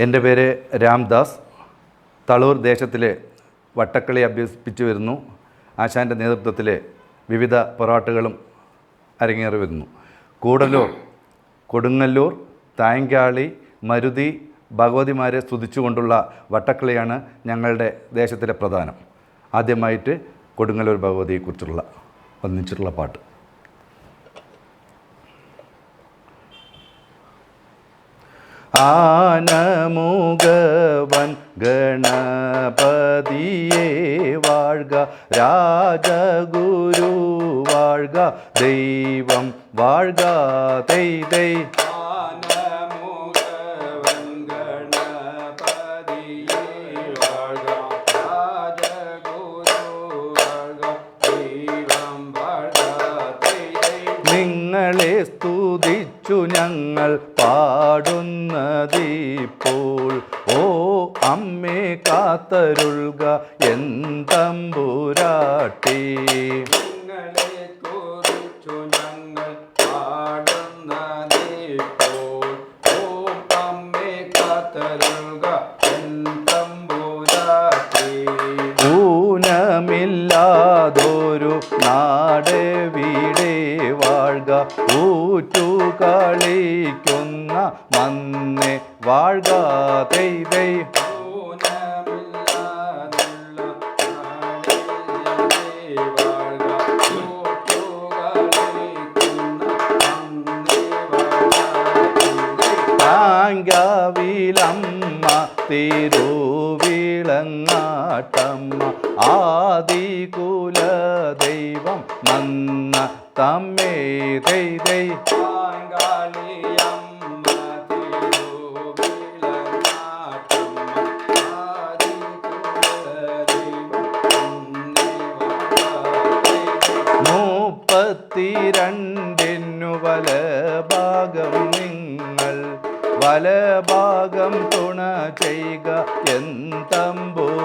എൻ്റെ പേര് രാംദാസ്. തളൂർ ദേശത്തിലെ വട്ടക്കളി അഭ്യസിപ്പിച്ചു വരുന്നു. ആശാൻ്റെ നേതൃത്വത്തിൽ വിവിധ പൊറാട്ടുകളും അരങ്ങേറി വരുന്നു. കൂടല്ലൂർ, കൊടുങ്ങല്ലൂർ, തായങ്കാളി, മരുതി, ഭഗവതിമാരെ സ്തുതിച്ചുകൊണ്ടുള്ള വട്ടക്കളിയാണ് ഞങ്ങളുടെ ദേശത്തിലെ പ്രധാനം. ആദ്യമായിട്ട് കൊടുങ്ങല്ലൂർ ഭഗവതിയെക്കുറിച്ചുള്ള ഒന്നിച്ചിട്ടുള്ള പാട്ട്. ആനമുഖവൻ ഗണപതിയെ വാഴ്ക, രാജഗുരു വാഴ്ക, ദൈവം വാഴ്ക, ദൈ ദൈ. നിങ്ങളെ സ്തുതിച്ചു ഞങ്ങൾ പാടുന്നതിപ്പോൾ, ഓ അമ്മേ കാത്തരുൾക എന്തമ്പുരാട്ടി. നിങ്ങളെ സ്തുതിച്ചു ഞങ്ങൾ പാടുന്നതിപ്പോൾ, ഓ അമ്മേ കാത്തരുൾക എന്തമ്പുരാട്ടി. ഊനമില്ലാതൊരു നാടെവിടെ വാഴ്ക, ഊറ്റുകളിക്കുന്ന മന്നേ വാഴ്ക, ദൈ ദൈ. താങ്കാവിലമ്മ തിരുവിളങ്ങാട്ടമ്മ, ആദികുല ദൈവം നന്ന തമ്മേ ദൈ ദൈ. മുപ്പത്തിരണ്ടിനു വലഭാഗം നിങ്ങൾ, വലഭാഗം തുണ ചെയ്യുക എന്തമ്പുരാട്ടി.